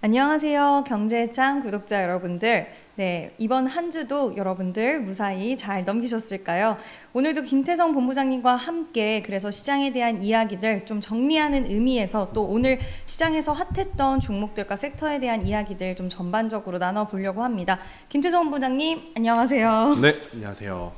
안녕하세요. 경제창 구독자 여러분들. 네, 이번 한 주도 여러분들 무사히 잘 넘기셨을까요? 오늘도 김태성 본부장님과 함께 그래서 시장에 대한 이야기들 좀 정리하는 의미에서 또 오늘 시장에서 핫했던 종목들과 섹터에 대한 이야기들 좀 전반적으로 나눠보려고 합니다. 김태성 본부장님, 안녕하세요. 네, 안녕하세요.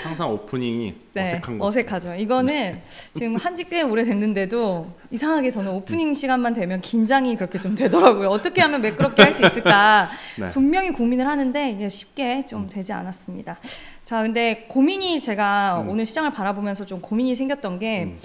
항상 오프닝이 네, 어색한 것 어색하죠. 이거는 지금 한지 꽤 오래됐는데도 이상하게 저는 오프닝 시간만 되면 긴장이 그렇게 좀 되더라고요. 어떻게 하면 매끄럽게 할 수 있을까 네. 분명히 고민을 하는데 이게 쉽게 좀 되지 않았습니다. 자, 근데 고민이 제가 오늘 시장을 바라보면서 좀 고민이 생겼던 게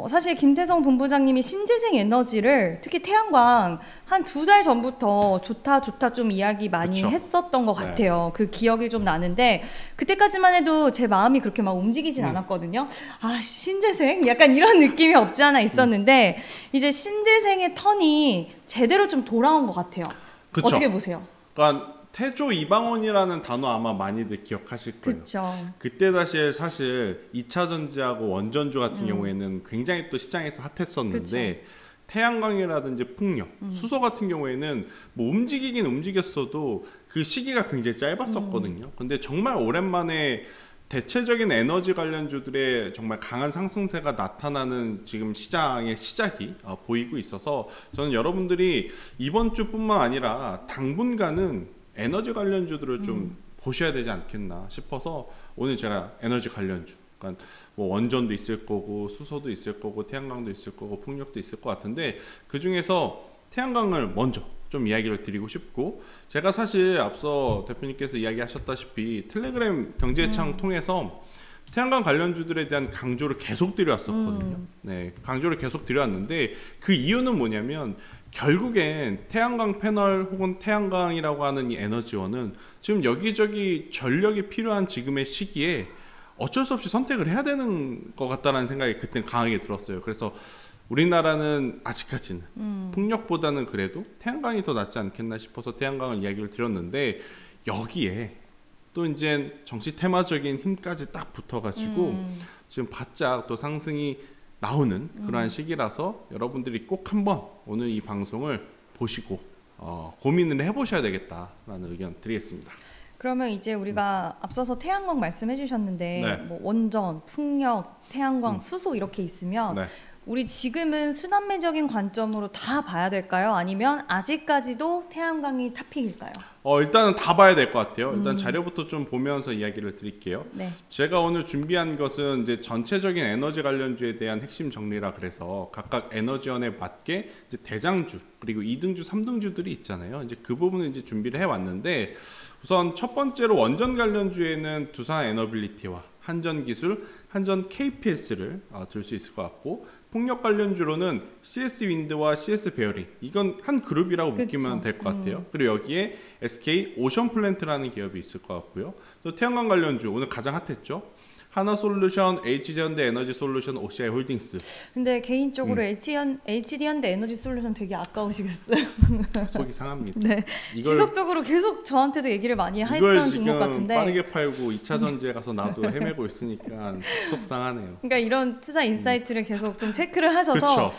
사실 김태성 본부장님이 신재생 에너지를 특히 태양광 한 2달 전부터 좋다 좀 이야기 많이 그쵸. 했었던 것 네. 같아요. 그 기억이 좀 나는데 그때까지만 해도 제 마음이 그렇게 막 움직이진 않았거든요. 아, 신재생? 약간 이런 느낌이 없지 않아 있었는데 이제 신재생의 턴이 제대로 좀 돌아온 것 같아요. 그쵸. 어떻게 보세요? 그러니까 태조 이방원이라는 단어 아마 많이들 기억하실 거예요. 그렇죠. 그때 사실 2차 전지하고 원전주 같은 경우에는 굉장히 또 시장에서 핫했었는데 태양광이라든지 풍력, 수소 같은 경우에는 뭐 움직이긴 움직였어도 그 시기가 굉장히 짧았었거든요. 근데 정말 오랜만에 대체적인 에너지 관련주들의 정말 강한 상승세가 나타나는 지금 시장의 시작이 보이고 있어서 저는 여러분들이 이번 주뿐만 아니라 당분간은 에너지 관련주들을 좀 보셔야 되지 않겠나 싶어서 오늘 제가 에너지 관련주, 그러니까 뭐 원전도 있을 거고 수소도 있을 거고 태양광도 있을 거고 풍력도 있을 것 같은데 그 중에서 태양광을 먼저 좀 이야기를 드리고 싶고, 제가 사실 앞서 대표님께서 이야기하셨다시피 텔레그램 경제창 통해서 태양광 관련주들에 대한 강조를 계속 드려왔었거든요. 네, 강조를 계속 드려왔는데 그 이유는 뭐냐면 결국엔 태양광 패널 혹은 태양광이라고 하는 이 에너지원은 지금 여기저기 전력이 필요한 지금의 시기에 어쩔 수 없이 선택을 해야 되는 것 같다는 생각이 그때 강하게 들었어요. 그래서 우리나라는 아직까지는 풍력보다는 그래도 태양광이 더 낫지 않겠나 싶어서 태양광을 이야기를 드렸는데, 여기에 또 이제 정치 테마적인 힘까지 딱 붙어가지고 지금 바짝 또 상승이 나오는 그러한 시기라서 여러분들이 꼭 한번 오늘 이 방송을 보시고 고민을 해보셔야 되겠다라는 의견 드리겠습니다. 그러면 이제 우리가 앞서서 태양광 말씀해 주셨는데 네. 뭐 원전, 풍력, 태양광, 수소 이렇게 있으면 네. 우리 지금은 순환매적인 관점으로 다 봐야 될까요? 아니면 아직까지도 태양광이 탑픽일까요? 일단은 다 봐야 될 것 같아요. 일단 자료부터 좀 보면서 이야기를 드릴게요. 네. 제가 오늘 준비한 것은 이제 전체적인 에너지 관련주에 대한 핵심 정리라 그래서 각각 에너지원에 맞게 이제 대장주 그리고 2등주, 3등주들이 있잖아요. 이제 그 부분을 이제 준비를 해왔는데, 우선 첫 번째로 원전 관련주에는 두산 에너빌리티와 한전기술, 한전 KPS를 들 수 있을 것 같고, 풍력 관련주로는 CS 윈드와 CS 베어링, 이건 한 그룹이라고 묶이면 될 것 같아요. 그리고 여기에 SK 오션 플랜트라는 기업이 있을 것 같고요. 또 태양광 관련주 오늘 가장 핫했죠. 하나솔루션, HD현대 에너지 솔루션, OCI 홀딩스. 근데 개인적으로 HD현대 에너지 솔루션 되게 아까우시겠어요? 속이 상합니다. 네. 지속적으로 계속 저한테도 얘기를 많이 했던 종목 같은데. 빠르게 팔고 2차 전지에 가서 나도 헤매고 있으니까 속상하네요. 그러니까 이런 투자 인사이트를 계속 좀 체크를 하셔서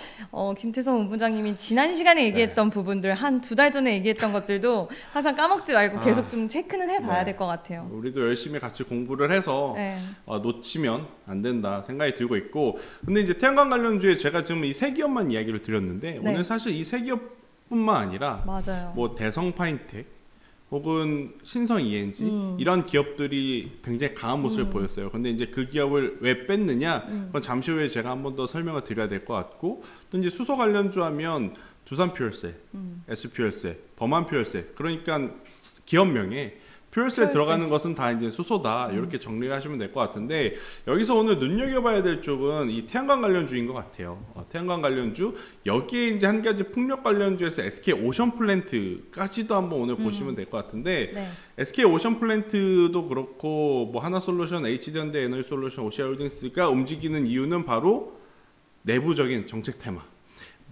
김태성 본부장님이 지난 시간에 얘기했던 부분들 한 2달 전에 얘기했던 것들도 항상 까먹지 말고 계속 좀 체크는 해봐야 될 것 같아요. 우리도 열심히 같이 공부를 해서 놓치면 안 된다 생각이 들고 있고, 근데 이제 태양광 관련주에 제가 지금 이 세 기업만 이야기를 드렸는데 오늘 사실 이 세 기업뿐만 아니라 맞아요. 뭐 대성 파인텍 혹은 신성 ENG 이런 기업들이 굉장히 강한 모습을 보였어요. 근데 이제 그 기업을 왜 뺐느냐? 그건 잠시 후에 제가 한 번 더 설명을 드려야 될 것 같고, 또 이제 수소 관련주 하면 두산퓨얼셀, S퓨얼셀, 범한퓨얼셀, 그러니까 기업명에 퓨얼셀 들어가는 것은 다 이제 수소다, 이렇게 정리를 하시면 될 것 같은데, 여기서 오늘 눈여겨봐야 될 쪽은 이 태양광 관련주인 것 같아요. 태양광 관련주, 여기에 이제 한 가지 풍력 관련주에서 SK 오션 플랜트까지도 한번 오늘 보시면 될 것 같은데, SK 오션 플랜트도 그렇고 뭐 하나솔루션, HD현대 에너지 솔루션, OCI 홀딩스가 움직이는 이유는 바로 내부적인 정책 테마.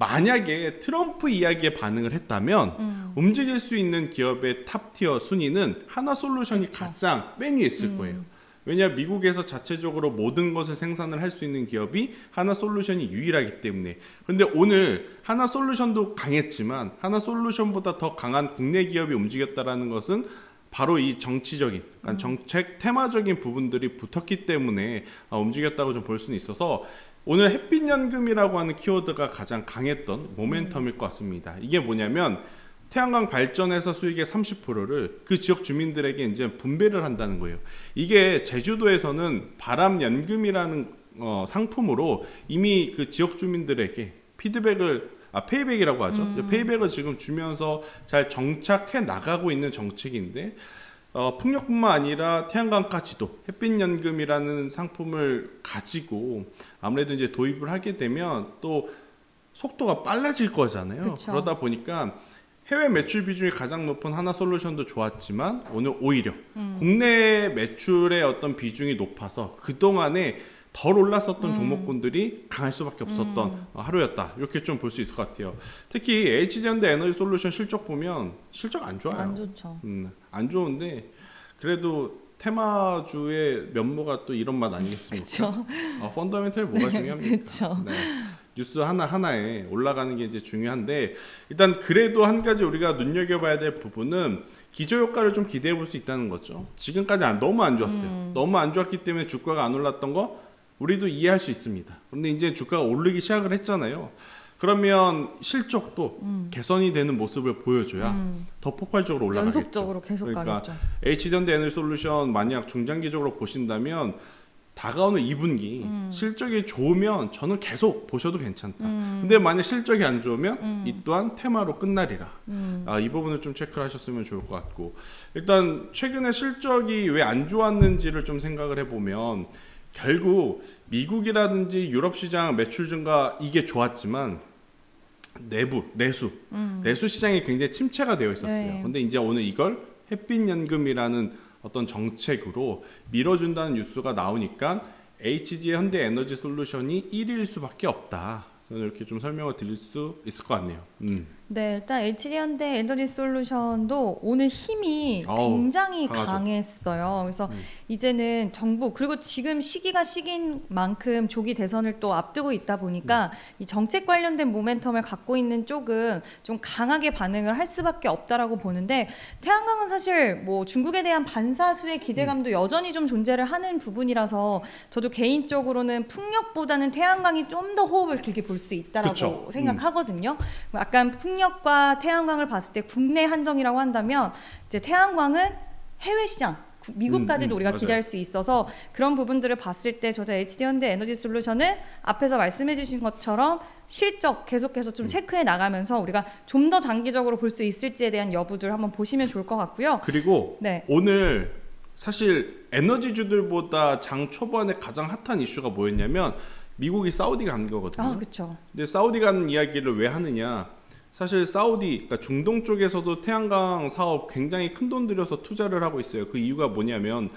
만약에 트럼프 이야기에 반응을 했다면 움직일 수 있는 기업의 탑티어 순위는 하나솔루션이 가장 맨 위에 있을 거예요. 왜냐 미국에서 자체적으로 모든 것을 생산을 할 수 있는 기업이 하나솔루션이 유일하기 때문에. 그런데 오늘 하나솔루션도 강했지만 하나솔루션보다 더 강한 국내 기업이 움직였다라는 것은 바로 이 정치적인 정책 테마적인 부분들이 붙었기 때문에 움직였다고 좀 볼 수는 있어서 오늘 햇빛연금이라고 하는 키워드가 가장 강했던 모멘텀일 것 같습니다. 이게 뭐냐면 태양광 발전에서 수익의 30%를 그 지역 주민들에게 이제 분배를 한다는 거예요. 이게 제주도에서는 바람연금이라는 상품으로 이미 그 지역 주민들에게 페이백이라고 하죠. 페이백을 지금 주면서 잘 정착해 나가고 있는 정책인데 풍력뿐만 아니라 태양광까지도 햇빛연금이라는 상품을 가지고 아무래도 이제 도입을 하게 되면 또 속도가 빨라질 거잖아요. 그쵸. 그러다 보니까 해외 매출 비중이 가장 높은 하나솔루션도 좋았지만 오늘 오히려 국내 매출의 어떤 비중이 높아서 그동안에 덜 올랐었던 종목군들이 강할 수밖에 없었던 하루였다. 이렇게 좀 볼 수 있을 것 같아요. 특히 HD현대 에너지솔루션 실적 보면 실적 안 좋아요. 안 좋죠. 안 좋은데 그래도 테마주의 면모가 또 이런 맛 아니겠습니까? 펀더멘털 뭐가 중요합니까? 그쵸. 네. 뉴스 하나하나에 올라가는 게 이제 중요한데 일단 그래도 한 가지 우리가 눈여겨봐야 될 부분은 기저효과를 좀 기대해 볼 수 있다는 거죠. 지금까지 너무 안 좋았어요. 너무 안 좋았기 때문에 주가가 안 올랐던 거 우리도 이해할 수 있습니다. 그런데 이제 주가가 오르기 시작을 했잖아요. 그러면 실적도 개선이 되는 모습을 보여줘야 더 폭발적으로 올라가겠죠. 연속적으로 계속 그러니까 가겠죠. HD현대 에너지솔루션 만약 중장기적으로 보신다면 다가오는 2분기 실적이 좋으면 저는 계속 보셔도 괜찮다. 근데 만약 실적이 안 좋으면 이 또한 테마로 끝나리라. 이 부분을 좀 체크를 하셨으면 좋을 것 같고 일단 최근에 실적이 왜 안 좋았는지를 좀 생각을 해보면 결국 미국이라든지 유럽 시장 매출 증가 이게 좋았지만 내수 시장이 굉장히 침체가 되어 있었어요. 네. 근데 이제 오늘 이걸 햇빛연금이라는 어떤 정책으로 밀어준다는 뉴스가 나오니까 HD 현대에너지솔루션이 1위일 수밖에 없다. 저는 이렇게 좀 설명을 드릴 수 있을 것 같네요. 네, 일단 HD현대 에너지솔루션도 오늘 힘이 굉장히 강하죠. 강했어요. 그래서 이제는 정부 그리고 지금 시기가 시기인 만큼 조기 대선을 또 앞두고 있다 보니까 이 정책 관련된 모멘텀을 갖고 있는 쪽은 좀 강하게 반응을 할 수밖에 없다라고 보는데 태양광은 사실 뭐 중국에 대한 반사수의 기대감도 여전히 좀 존재를 하는 부분이라서 저도 개인적으로는 풍력보다는 태양광이 좀 더 호흡을 길게 볼 수 있다라고 그쵸. 생각하거든요. 약간 풍력과 태양광을 봤을 때 국내 한정이라고 한다면 이제 태양광은 해외 시장 미국까지도 우리가 맞아요. 기대할 수 있어서 그런 부분들을 봤을 때 저도 HD현대 에너지솔루션은 앞에서 말씀해 주신 것처럼 실적 계속해서 좀 체크해 나가면서 우리가 좀 더 장기적으로 볼 수 있을지에 대한 여부들 한번 보시면 좋을 것 같고요. 그리고 네. 오늘 사실 에너지주들보다 장 초반에 가장 핫한 이슈가 뭐였냐면 미국이 사우디 간 거거든요. 그렇죠. 근데 사우디 가는 이야기를 왜 하느냐? 사실 사우디, 그러니까 중동 쪽에서도 태양광 사업 굉장히 큰 돈 들여서 투자를 하고 있어요. 그 이유가 뭐냐면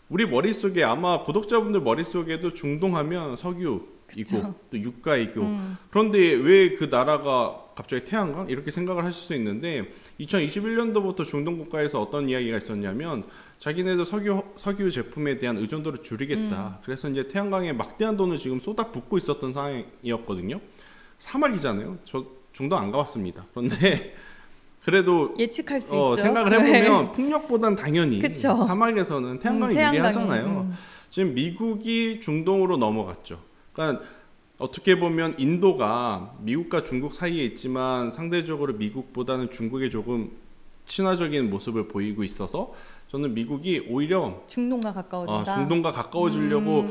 우리 머릿속에 아마 구독자분들 머릿속에도 중동하면 석유 있고 또 유가 있고 그런데 왜 그 나라가 갑자기 태양광? 이렇게 생각을 하실 수 있는데 2021년도부터 중동 국가에서 어떤 이야기가 있었냐면 자기네들 석유 제품에 대한 의존도를 줄이겠다. 그래서 이제 태양광에 막대한 돈을 지금 쏟아붓고 있었던 상황이었거든요. 사막이잖아요. 저 중동 안 가봤습니다. 그런데 그래도 예측할 수 있죠. 생각을 해보면 풍력보단 당연히 그쵸. 사막에서는 태양광이 유리하잖아요. 지금 미국이 중동으로 넘어갔죠. 그러니까 어떻게 보면 인도가 미국과 중국 사이에 있지만 상대적으로 미국보다는 중국에 조금 친화적인 모습을 보이고 있어서 저는 미국이 오히려 중동과 가까워진다. 중동과 가까워지려고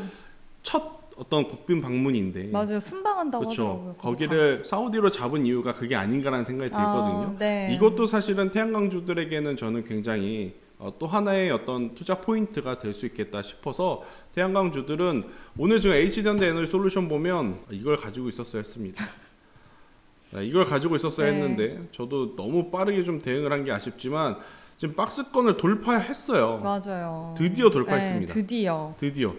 첫 어떤 국빈 방문인데 맞아요. 순방한다고 하더라고요. 그렇죠. 거기를 사우디로 잡은 이유가 그게 아닌가라는 생각이 들거든요. 네. 이것도 사실은 태양광주들에게는 저는 굉장히 또 하나의 어떤 투자 포인트가 될 수 있겠다 싶어서 태양광주들은 오늘 지금 HD현대 에너지솔루션 보면 이걸 가지고 있었어야 했습니다. 이걸 가지고 있었어야 했는데 저도 너무 빠르게 좀 대응을 한 게 아쉽지만 지금 박스권을 돌파했어요. 맞아요. 드디어 돌파했습니다. 드디어.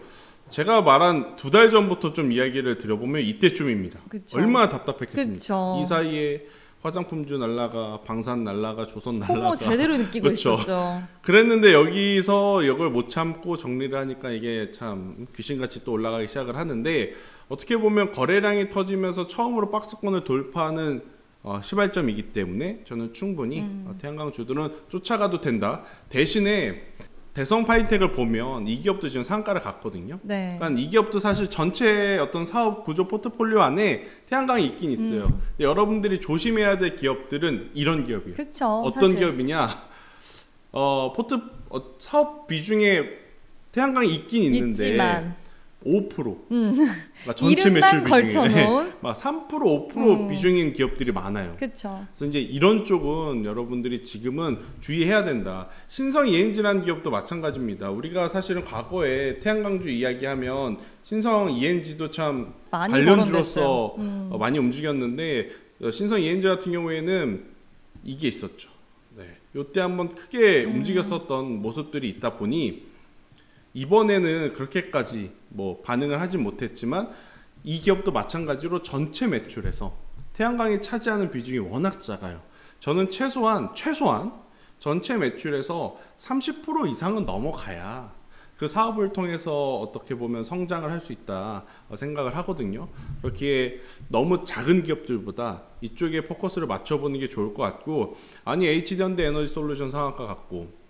제가 말한 2달 전부터 좀 이야기를 드려보면 이때쯤입니다. 그쵸. 얼마나 답답했겠습니까? 그쵸. 이 사이에 화장품주 날라가, 방산 날라가, 조선 포모 날라가. 제대로 느끼고 그쵸. 있었죠. 그랬는데 여기서 이걸 못 참고 정리를 하니까 이게 참 귀신같이 또 올라가기 시작을 하는데, 어떻게 보면 거래량이 터지면서 처음으로 박스권을 돌파하는 시발점이기 때문에 저는 충분히 태양광 주들은 쫓아가도 된다. 대신에 대성 파이텍을 보면 이 기업도 지금 상가를 갔거든요. 네. 그러니까 이 기업도 사실 전체 어떤 사업 구조 포트폴리오 안에 태양광이 있긴 있어요. 근데 여러분들이 조심해야 될 기업들은 이런 기업이에요. 그렇죠. 어떤 사실. 기업이냐? 사업 비중에 태양광이 있긴 있는데 있지만 5%. 그러니까 전체 이름만 매출 비중에 걸쳐놓은. 막 3%, 5% 비중인 기업들이 많아요. 그렇죠. 그래서 이제 이런 쪽은 여러분들이 지금은 주의해야 된다. 신성 ENG라는 기업도 마찬가지입니다. 우리가 사실은 과거에 태양광주 이야기하면 신성 ENG도 참 많이 관련주로서 많이 움직였는데, 신성 ENG 같은 경우에는 이게 있었죠. 네. 이때 한번 크게 움직였었던 모습들이 있다 보니 이번에는 그렇게까지 뭐 반응을 하진 못했지만, 이 기업도 마찬가지로 전체 매출에서 태양광이 차지하는 비중이 워낙 작아요. 저는 최소한 전체 매출에서 30% 이상은 넘어가야 그 사업을 통해서 어떻게 보면 성장을 할 수 있다 생각을 하거든요. 그렇기에 너무 작은 기업들보다 이쪽에 포커스를 맞춰보는 게 좋을 것 같고, 아니 HD현대 에너지 솔루션 상한가 같고,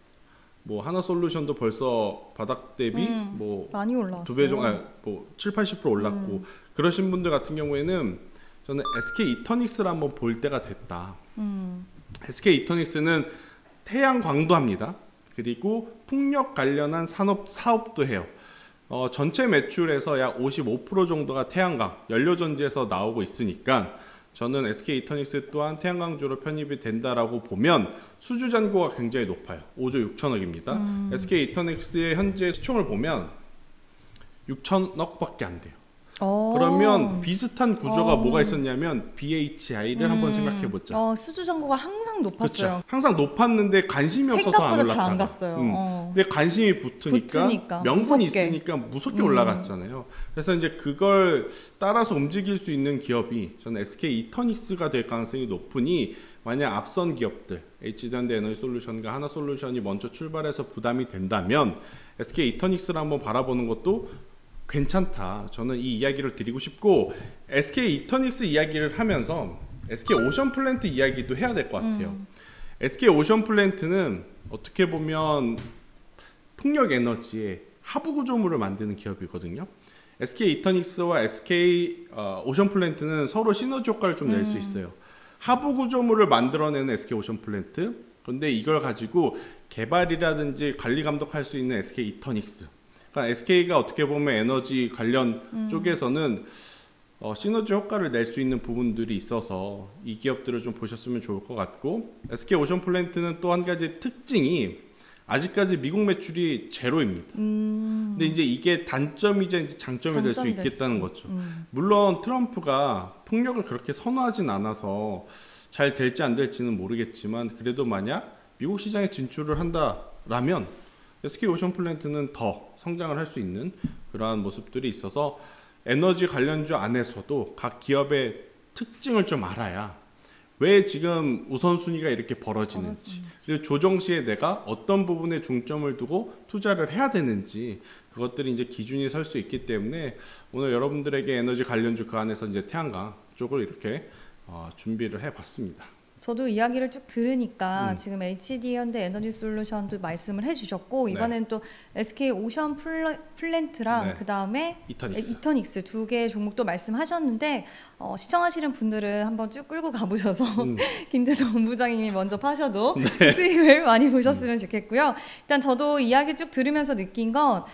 뭐 하나솔루션도 벌써 바닥 대비 뭐 많이 올라왔어요. 2배 정도, 뭐 7-80% 올랐고, 그러신 분들 같은 경우에는 저는 SK 이터닉스를 한번 볼 때가 됐다. SK 이터닉스는 태양광도 합니다. 그리고 풍력 관련한 사업도 해요. 전체 매출에서 약 55% 정도가 태양광, 연료전지에서 나오고 있으니까 저는 SK 이터닉스 또한 태양광주로 편입이 된다라고 보면 수주 잔고가 굉장히 높아요. 5조 6천억입니다. SK 이터닉스의 현재 시총을 보면 6천억밖에 안 돼요. 그러면 비슷한 구조가 뭐가 있었냐면 BHI를 한번 생각해 보자. 수주 잔고가 항상 높았어요. 그쵸? 항상 높았는데 관심이 없어서 안 생각보다 잘 올랐다가. 안 갔어요. 근데 관심이 붙으니까 명분이 무섭게. 있으니까 무섭게 올라갔잖아요. 그래서 이제 그걸 따라서 움직일 수 있는 기업이 저는 SK 이터닉스가 될 가능성이 높으니, 만약 앞선 기업들 HD현대 에너지 솔루션과 하나솔루션이 먼저 출발해서 부담이 된다면 SK 이터닉스를 한번 바라보는 것도 괜찮다. 저는 이 이야기를 드리고 싶고, SK 이터닉스 이야기를 하면서 SK 오션 플랜트 이야기도 해야 될 것 같아요. SK 오션 플랜트는 어떻게 보면 풍력 에너지의 하부 구조물을 만드는 기업이거든요. SK 이터닉스와 SK 오션 플랜트는 서로 시너지 효과를 좀 낼 수 있어요. 하부 구조물을 만들어내는 SK 오션 플랜트, 그런데 이걸 가지고 개발이라든지 관리 감독할 수 있는 SK 이터닉스. 그러니까 SK가 어떻게 보면 에너지 관련 쪽에서는 시너지 효과를 낼 수 있는 부분들이 있어서 이 기업들을 좀 보셨으면 좋을 것 같고, SK 오션 플랜트는 또 한 가지 특징이 아직까지 미국 매출이 제로입니다. 근데 이제 이게 단점이자 이제 장점이 될 수 있겠다는 거죠. 물론 트럼프가 폭력을 그렇게 선호하진 않아서 잘 될지 안 될지는 모르겠지만, 그래도 만약 미국 시장에 진출을 한다라면 SK 오션 플랜트는 더 성장을 할 수 있는 그러한 모습들이 있어서, 에너지 관련주 안에서도 각 기업의 특징을 좀 알아야 왜 지금 우선순위가 이렇게 벌어지는지, 그리고 조정 시에 내가 어떤 부분에 중점을 두고 투자를 해야 되는지, 그것들이 이제 기준이 설 수 있기 때문에 오늘 여러분들에게 에너지 관련주 그 안에서 이제 태양광 쪽을 이렇게 준비를 해봤습니다. 저도 이야기를 쭉 들으니까 지금 HD현대 에너지 솔루션도 말씀을 해주셨고, 이번엔 또 SK 오션 플랜트랑 그 다음에 이터닉스 두 개의 종목도 말씀하셨는데, 시청하시는 분들은 한번 쭉 끌고 가보셔서 김태성 본부장님이 먼저 파셔도 수익을 많이 보셨으면 좋겠고요. 일단 저도 이야기 쭉 들으면서 느낀 건,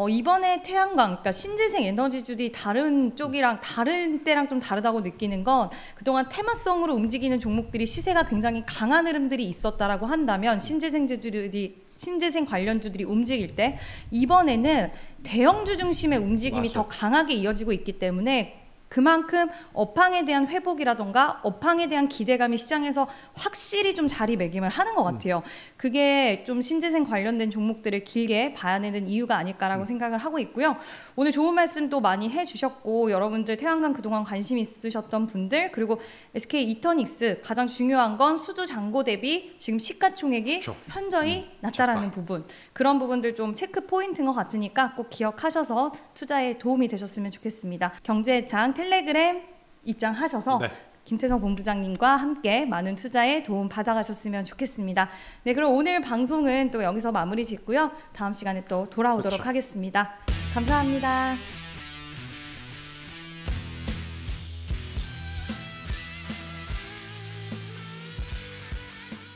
이번에 태양광, 그러니까 신재생 에너지주들이 다른 쪽이랑 다른 때랑 좀 다르다고 느끼는 건, 그동안 테마성으로 움직이는 종목들이 시세가 굉장히 강한 흐름들이 있었다라고 한다면, 신재생 관련주들이 움직일 때 이번에는 대형주 중심의 움직임이 더 강하게 이어지고 있기 때문에 그만큼 업황에 대한 회복이라던가 업황에 대한 기대감이 시장에서 확실히 좀 자리매김을 하는 것 같아요. 그게 좀 신재생 관련된 종목들을 길게 봐야 되는 이유가 아닐까라고 생각을 하고 있고요. 오늘 좋은 말씀도 많이 해주셨고 여러분들 태양광 그동안 관심 있으셨던 분들 그리고 SK 이터닉스 가장 중요한 건 수주 잔고 대비 지금 시가총액이 그렇죠. 현저히 낮다라는 부분 그런 부분들 좀 체크 포인트인 것 같으니까 꼭 기억하셔서 투자에 도움이 되셨으면 좋겠습니다. 경제장 텔레그램 입장하셔서 네. 김태성 본부장님과 함께 많은 투자에 도움 받아가셨으면 좋겠습니다. 네, 그럼 오늘 방송은 또 여기서 마무리 짓고요. 다음 시간에 또 돌아오도록 그렇죠. 하겠습니다. 감사합니다.